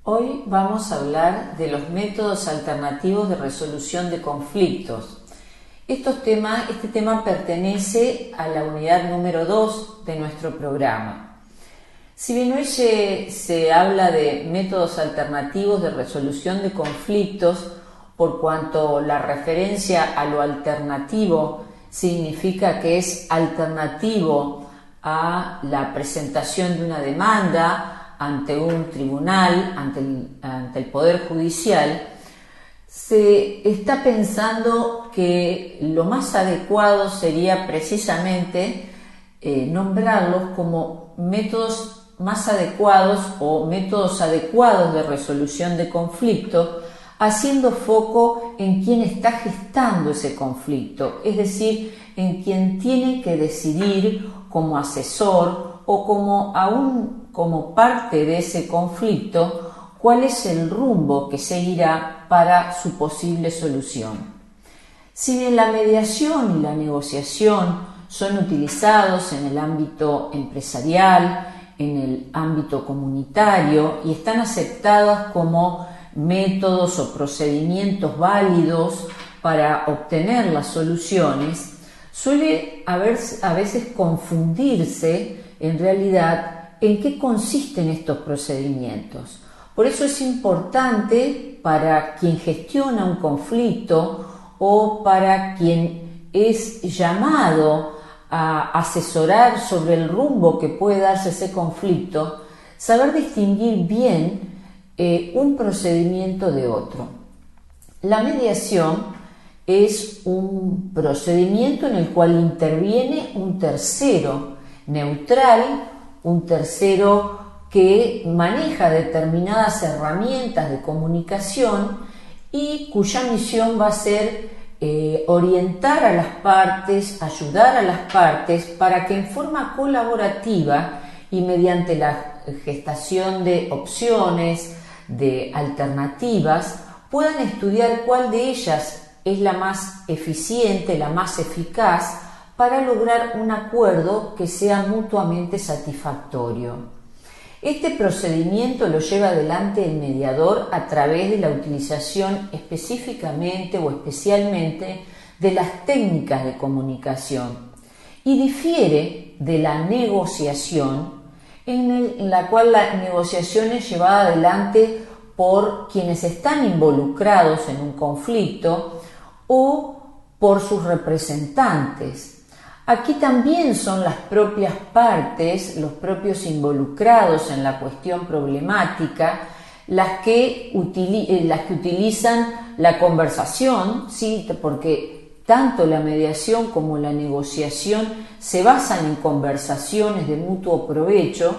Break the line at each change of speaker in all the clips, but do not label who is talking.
Hoy vamos a hablar de los métodos alternativos de resolución de conflictos. Este tema pertenece a la unidad número 2 de nuestro programa. Si bien hoy se habla de métodos alternativos de resolución de conflictos, por cuanto la referencia a lo alternativo significa que es alternativo a la presentación de una demanda ante un tribunal, ante el Poder Judicial, se está pensando que lo más adecuado sería precisamente nombrarlos como métodos más adecuados o métodos adecuados de resolución de conflicto, haciendo foco en quien está gestando ese conflicto, es decir, en quien tiene que decidir como asesor o como parte de ese conflicto cuál es el rumbo que seguirá para su posible solución. Si bien la mediación y la negociación son utilizados en el ámbito empresarial, en el ámbito comunitario y están aceptadas como métodos o procedimientos válidos para obtener las soluciones, suele a veces confundirse en realidad en qué consisten estos procedimientos. Por eso es importante para quien gestiona un conflicto o para quien es llamado a asesorar sobre el rumbo que puede darse ese conflicto, saber distinguir bien un procedimiento de otro. La mediación es un procedimiento en el cual interviene un tercero neutral, un tercero que maneja determinadas herramientas de comunicación y cuya misión va a ser orientar a las partes, ayudar a las partes para que en forma colaborativa y mediante la gestación de opciones, de alternativas, puedan estudiar cuál de ellas es la más eficiente, la más eficaz para lograr un acuerdo que sea mutuamente satisfactorio. Este procedimiento lo lleva adelante el mediador a través de la utilización específicamente o especialmente de las técnicas de comunicación y difiere de la negociación en la cual la negociación es llevada adelante por quienes están involucrados en un conflicto o por sus representantes. Aquí también son las propias partes, los propios involucrados en la cuestión problemática, las que utilizan la conversación, ¿sí? Porque tanto la mediación como la negociación se basan en conversaciones de mutuo provecho,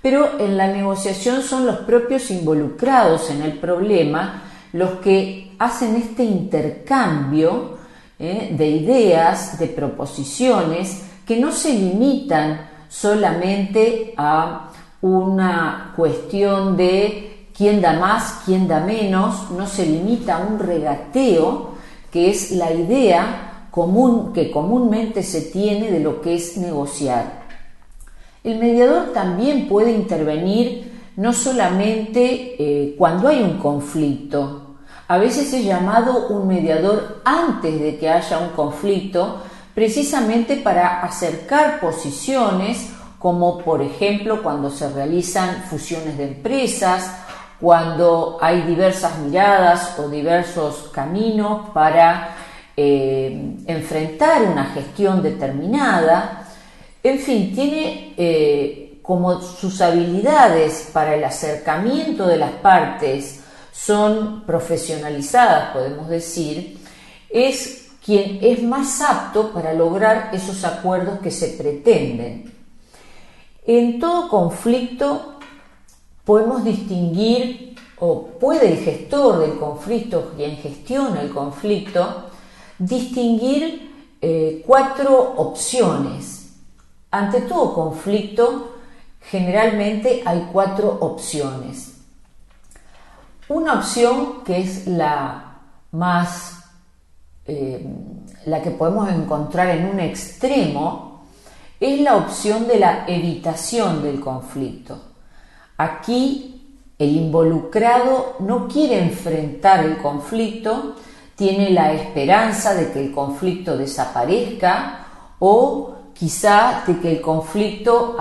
pero en la negociación son los propios involucrados en el problema los que hacen este intercambio de ideas, de proposiciones que no se limitan solamente a una cuestión de quién da más, quién da menos, no se limita a un regateo, que es la idea común que comúnmente se tiene de lo que es negociar. El mediador también puede intervenir no solamente cuando hay un conflicto. A veces es llamado un mediador antes de que haya un conflicto, precisamente para acercar posiciones, como por ejemplo cuando se realizan fusiones de empresas, cuando hay diversas miradas o diversos caminos para enfrentar una gestión determinada. En fin, tiene como sus habilidades para el acercamiento de las partes son profesionalizadas, podemos decir, es quien es más apto para lograr esos acuerdos que se pretenden. En todo conflicto podemos distinguir, o puede el gestor del conflicto, quien gestiona el conflicto, distinguir 4 opciones. Ante todo conflicto, generalmente hay 4 opciones. Una opción que es la que podemos encontrar en un extremo es la opción de la evitación del conflicto. Aquí El involucrado no quiere enfrentar el conflicto, tiene la esperanza de que el conflicto desaparezca o quizá de que el conflicto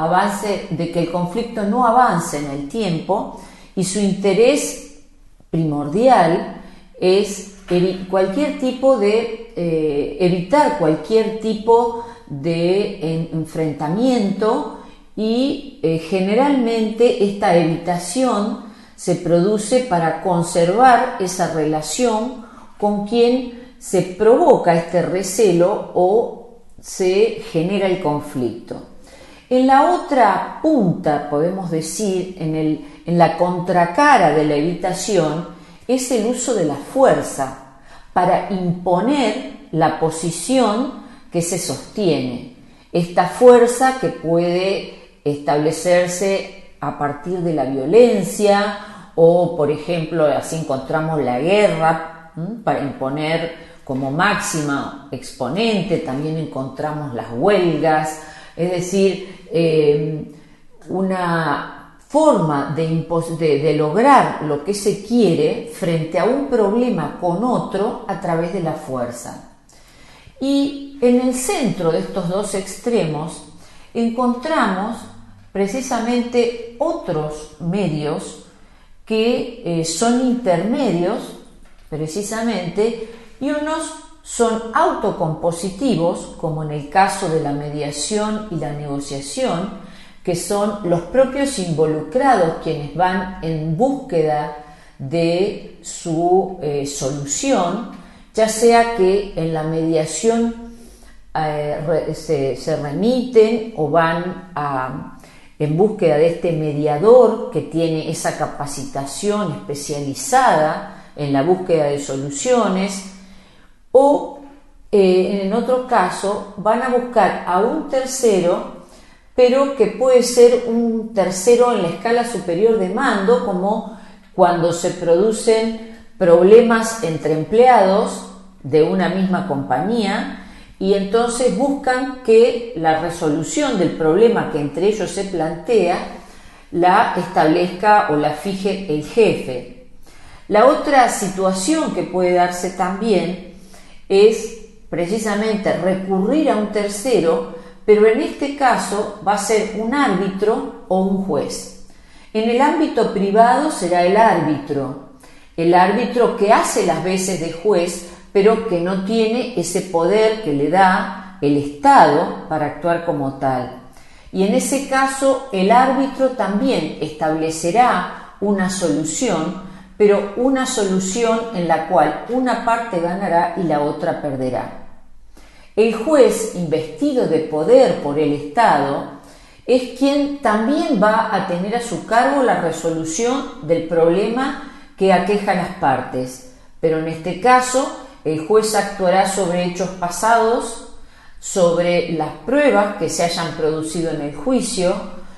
no avance en el tiempo, y su interés primordial es evitar cualquier tipo de enfrentamiento, y generalmente esta evitación se produce para conservar esa relación con quien se provoca este recelo o se genera el conflicto. En la otra punta, podemos decir, en la contracara de la evitación, es el uso de la fuerza para imponer la posición que se sostiene. Esta fuerza que puede establecerse a partir de la violencia o, por ejemplo, así encontramos la guerra para imponer como máxima exponente, también encontramos las huelgas, es decir, una forma de lograr lo que se quiere frente a un problema con otro a través de la fuerza. Y en el centro de estos dos extremos encontramos precisamente otros medios que son intermedios precisamente, y unos son autocompositivos, como en el caso de la mediación y la negociación, que son los propios involucrados quienes van en búsqueda de su solución, ya sea que en la mediación se remiten o van en búsqueda de este mediador que tiene esa capacitación especializada en la búsqueda de soluciones, o en otro caso van a buscar a un tercero, pero que puede ser un tercero en la escala superior de mando, como cuando se producen problemas entre empleados de una misma compañía, y entonces buscan que la resolución del problema que entre ellos se plantea la establezca o la fije el jefe. La otra situación que puede darse también es precisamente recurrir a un tercero, pero en este caso va a ser un árbitro o un juez. En el ámbito privado será el árbitro que hace las veces de juez, pero que no tiene ese poder que le da el Estado para actuar como tal. Y en ese caso el árbitro también establecerá una solución, pero una solución en la cual una parte ganará y la otra perderá. El juez, investido de poder por el Estado, es quien también va a tener a su cargo la resolución del problema que aqueja a las partes, pero en este caso el juez actuará sobre hechos pasados, sobre las pruebas que se hayan producido en el juicio,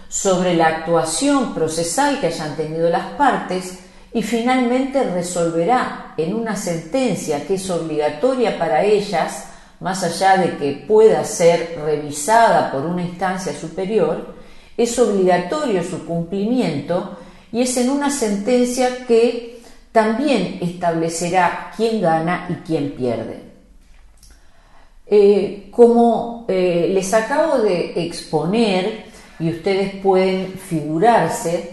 sobre la actuación procesal que hayan tenido las partes, y finalmente resolverá en una sentencia que es obligatoria para ellas, más allá de que pueda ser revisada por una instancia superior, es obligatorio su cumplimiento, y es en una sentencia que también establecerá quién gana y quién pierde. Como les acabo de exponer, y ustedes pueden figurarse,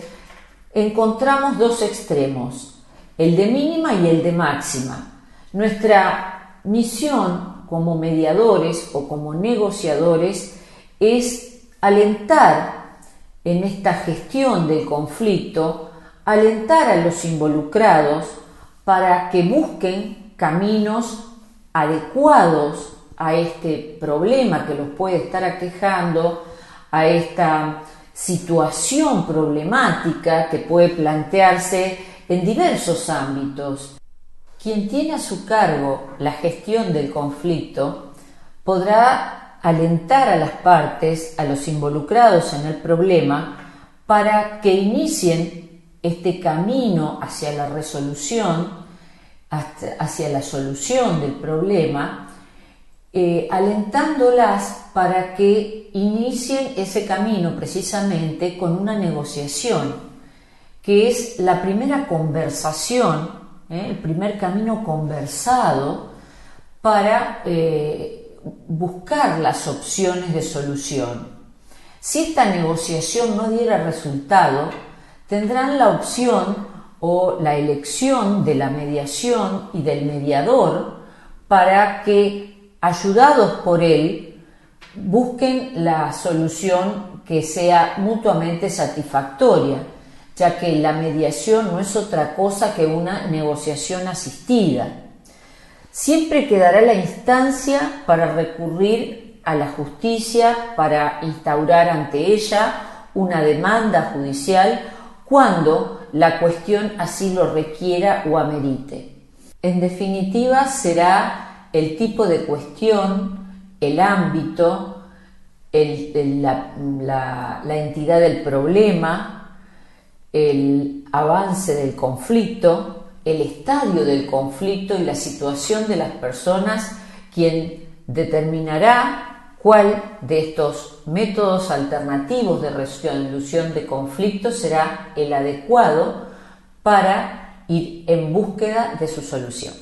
encontramos dos extremos, el de mínima y el de máxima. Nuestra misión como mediadores o como negociadores es alentar en esta gestión del conflicto, alentar a los involucrados para que busquen caminos adecuados a este problema que los puede estar aquejando, a esta situación problemática que puede plantearse en diversos ámbitos. Quien tiene a su cargo la gestión del conflicto podrá alentar a las partes, a los involucrados en el problema, para que inicien este camino hacia la resolución, hacia la solución del problema, alentándolas para que inicien ese camino precisamente con una negociación. que es la primera conversación, el primer camino conversado para buscar las opciones de solución. Si esta negociación no diera resultado, tendrán la opción o la elección de la mediación y del mediador para que, ayudados por él, busquen la solución que sea mutuamente satisfactoria, ya que la mediación no es otra cosa que una negociación asistida. Siempre quedará la instancia para recurrir a la justicia, para instaurar ante ella una demanda judicial cuando la cuestión así lo requiera o amerite. En definitiva, será el tipo de cuestión, el ámbito, la entidad del problema, el avance del conflicto, el estadio del conflicto y la situación de las personas quien determinará cuál de estos métodos alternativos de resolución de conflictos será el adecuado para ir en búsqueda de su solución.